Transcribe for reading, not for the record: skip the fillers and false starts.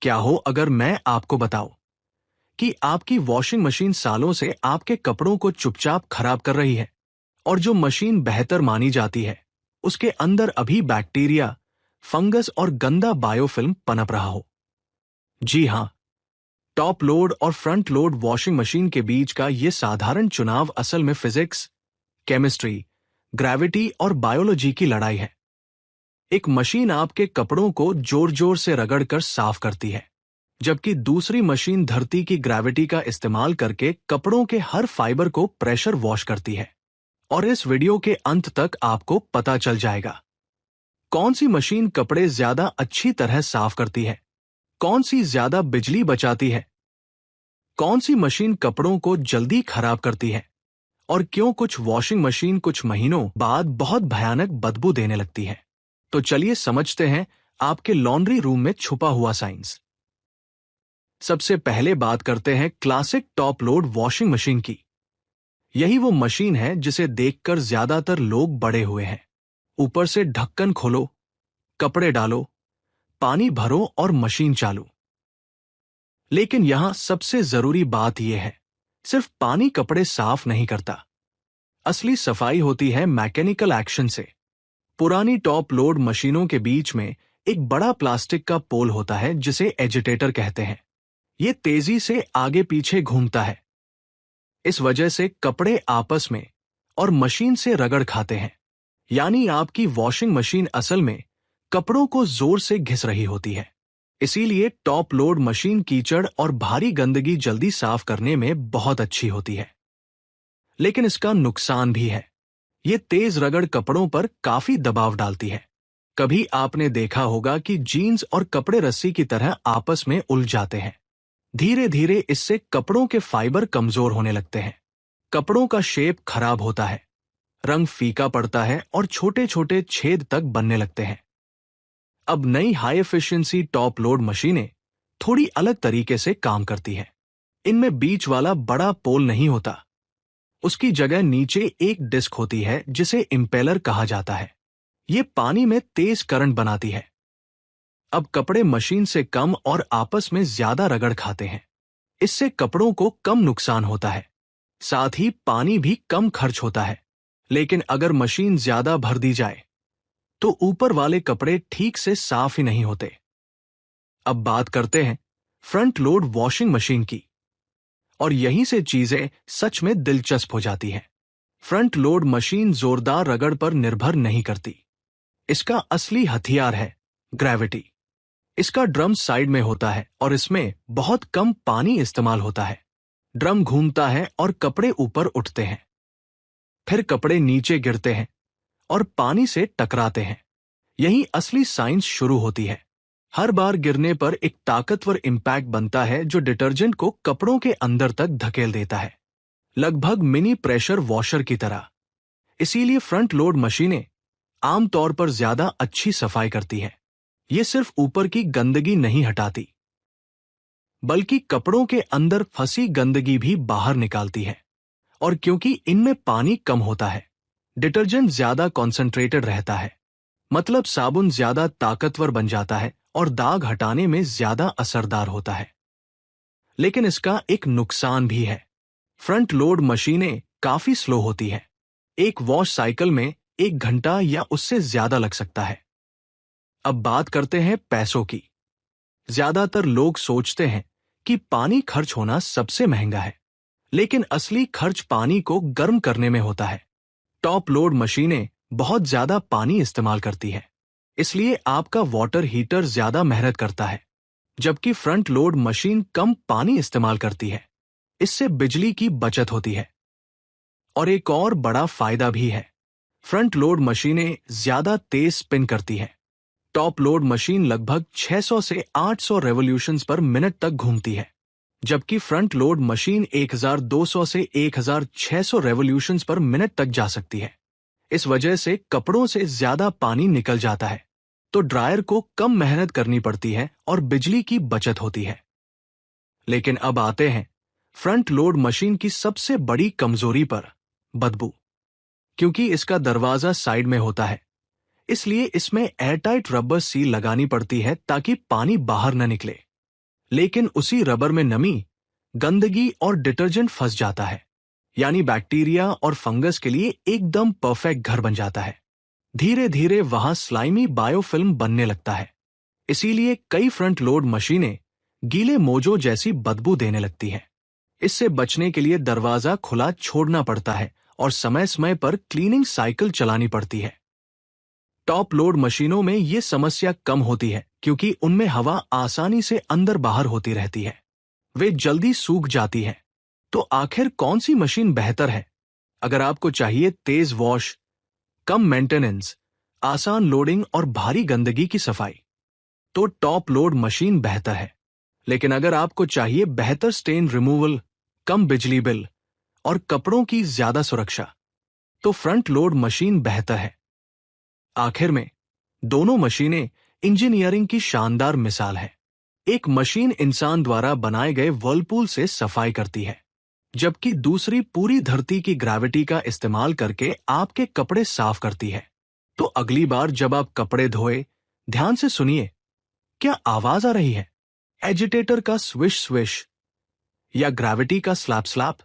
क्या हो अगर मैं आपको बताऊं कि आपकी वॉशिंग मशीन सालों से आपके कपड़ों को चुपचाप खराब कर रही है और जो मशीन बेहतर मानी जाती है उसके अंदर अभी बैक्टीरिया, फंगस और गंदा बायोफिल्म पनप रहा हो। जी हां, टॉप लोड और फ्रंट लोड वॉशिंग मशीन के बीच का यह साधारण चुनाव असल में फिजिक्स, केमिस्ट्री, ग्रेविटी और बायोलॉजी की लड़ाई है। एक मशीन आपके कपड़ों को जोर जोर से रगड़कर साफ करती है, जबकि दूसरी मशीन धरती की ग्रेविटी का इस्तेमाल करके कपड़ों के हर फाइबर को प्रेशर वॉश करती है। और इस वीडियो के अंत तक आपको पता चल जाएगा कौन सी मशीन कपड़े ज्यादा अच्छी तरह साफ करती है, कौन सी ज्यादा बिजली बचाती है, कौन सी मशीन कपड़ों को जल्दी खराब करती है और क्यों कुछ वॉशिंग मशीन कुछ महीनों बाद बहुत भयानक बदबू देने लगती है। तो चलिए समझते हैं आपके लॉन्ड्री रूम में छुपा हुआ साइंस। सबसे पहले बात करते हैं classic top load washing machine की। यही वो मशीन है जिसे देखकर ज्यादातर लोग बड़े हुए हैं। ऊपर से ढक्कन खोलो, कपड़े डालो, पानी भरो और मशीन चालू। लेकिन यहां सबसे जरूरी बात यह है, सिर्फ पानी कपड़े साफ नहीं करता। असली सफाई होती है मैकेनिकल एक्शन से। पुरानी टॉप लोड मशीनों के बीच में एक बड़ा प्लास्टिक का पोल होता है जिसे एजिटेटर कहते हैं। ये तेजी से आगे पीछे घूमता है। इस वजह से कपड़े आपस में और मशीन से रगड़ खाते हैं। यानी आपकी वॉशिंग मशीन असल में कपड़ों को जोर से घिस रही होती है। इसीलिए टॉप लोड मशीन कीचड़ और भारी गंदगी जल्दी साफ करने में बहुत अच्छी होती है। लेकिन इसका नुकसान भी है। ये तेज रगड़ कपड़ों पर काफी दबाव डालती है। कभी आपने देखा होगा कि जीन्स और कपड़े रस्सी की तरह आपस में उलझ जाते हैं। धीरे धीरे इससे कपड़ों के फाइबर कमजोर होने लगते हैं। कपड़ों का शेप खराब होता है, रंग फीका पड़ता है और छोटे छोटे छेद तक बनने लगते हैं। अब नई हाई एफिशिएंसी टॉप लोड मशीनें थोड़ी अलग तरीके से काम करती हैं। इनमें बीच वाला बड़ा पोल नहीं होता। उसकी जगह नीचे एक डिस्क होती है जिसे इम्पेलर कहा जाता है। ये पानी में तेज करंट बनाती है। अब कपड़े मशीन से कम और आपस में ज्यादा रगड़ खाते हैं। इससे कपड़ों को कम नुकसान होता है, साथ ही पानी भी कम खर्च होता है। लेकिन अगर मशीन ज्यादा भर दी जाए तो ऊपर वाले कपड़े ठीक से साफ ही नहीं होते। अब बात करते हैं फ्रंट लोड वॉशिंग मशीन की, और यहीं से चीजें सच में दिलचस्प हो जाती हैं। फ्रंट लोड मशीन जोरदार रगड़ पर निर्भर नहीं करती। इसका असली हथियार है ग्रेविटी। इसका ड्रम साइड में होता है और इसमें बहुत कम पानी इस्तेमाल होता है। ड्रम घूमता है और कपड़े ऊपर उठते हैं। फिर कपड़े नीचे गिरते हैं और पानी से टकराते हैं। यही असली साइंस शुरू होती है। हर बार गिरने पर एक ताकतवर इंपैक्ट बनता है जो डिटर्जेंट को कपड़ों के अंदर तक धकेल देता है, लगभग मिनी प्रेशर वॉशर की तरह। इसीलिए फ्रंट लोड मशीनें आमतौर पर ज्यादा अच्छी सफाई करती हैं। ये सिर्फ ऊपर की गंदगी नहीं हटाती, बल्कि कपड़ों के अंदर फंसी गंदगी भी बाहर निकालती है। और क्योंकि इनमें पानी कम होता है, डिटर्जेंट ज्यादा कॉन्सेंट्रेटेड रहता है। मतलब साबुन ज्यादा ताकतवर बन जाता है और दाग हटाने में ज्यादा असरदार होता है। लेकिन इसका एक नुकसान भी है। फ्रंट लोड मशीनें काफी स्लो होती हैं। एक वॉश साइकिल में 1 घंटा या उससे ज्यादा लग सकता है। अब बात करते हैं पैसों की। ज्यादातर लोग सोचते हैं कि पानी खर्च होना सबसे महंगा है, लेकिन असली खर्च पानी को गर्म करने में होता है। टॉप लोड मशीनें बहुत ज्यादा पानी इस्तेमाल करती है, इसलिए आपका वाटर हीटर ज्यादा मेहनत करता है, जबकि फ्रंट लोड मशीन कम पानी इस्तेमाल करती है। इससे बिजली की बचत होती है। और एक और बड़ा फायदा भी है, फ्रंट लोड मशीनें ज्यादा तेज स्पिन करती हैं। टॉप लोड मशीन लगभग 600 से 800 रेवोल्यूशंस पर मिनट तक घूमती है, जबकि फ्रंट लोड मशीन 1200 से 1600 रेवोल्यूशंस पर मिनट तक जा सकती है। इस वजह से कपड़ों से ज्यादा पानी निकल जाता है, तो ड्रायर को कम मेहनत करनी पड़ती है और बिजली की बचत होती है। लेकिन अब आते हैं फ्रंट लोड मशीन की सबसे बड़ी कमजोरी पर, बदबू। क्योंकि इसका दरवाजा साइड में होता है, इसलिए इसमें एयरटाइट रबर सील लगानी पड़ती है ताकि पानी बाहर न निकले। लेकिन उसी रबर में नमी, गंदगी और डिटर्जेंट फंस जाता है, यानी बैक्टीरिया और फंगस के लिए एकदम परफेक्ट घर बन जाता है। धीरे धीरे वहां स्लाइमी बायोफिल्म बनने लगता है। इसीलिए कई फ्रंट लोड मशीनें गीले मोजो जैसी बदबू देने लगती हैं। इससे बचने के लिए दरवाजा खुला छोड़ना पड़ता है और समय समय पर क्लीनिंग साइकिल चलानी पड़ती है। टॉप लोड मशीनों में ये समस्या कम होती है क्योंकि उनमें हवा आसानी से अंदर बाहर होती रहती है। वे जल्दी सूख जाती हैं। तो आखिर कौन सी मशीन बेहतर है? अगर आपको चाहिए तेज वॉश, कम मेंटेनेंस, आसान लोडिंग और भारी गंदगी की सफाई, तो टॉप लोड मशीन बेहतर है। लेकिन अगर आपको चाहिए बेहतर स्टेन रिमूवल, कम बिजली बिल और कपड़ों की ज्यादा सुरक्षा, तो फ्रंट लोड मशीन बेहतर है। आखिर में दोनों मशीनें इंजीनियरिंग की शानदार मिसाल है। एक मशीन इंसान द्वारा बनाए गए व्हर्लपूल से सफाई करती है, जबकि दूसरी पूरी धरती की ग्रेविटी का इस्तेमाल करके आपके कपड़े साफ करती है। तो अगली बार जब आप कपड़े धोए, ध्यान से सुनिए, क्या आवाज आ रही है? एजिटेटर का स्विश स्विश या ग्रेविटी का स्लैप स्लैप?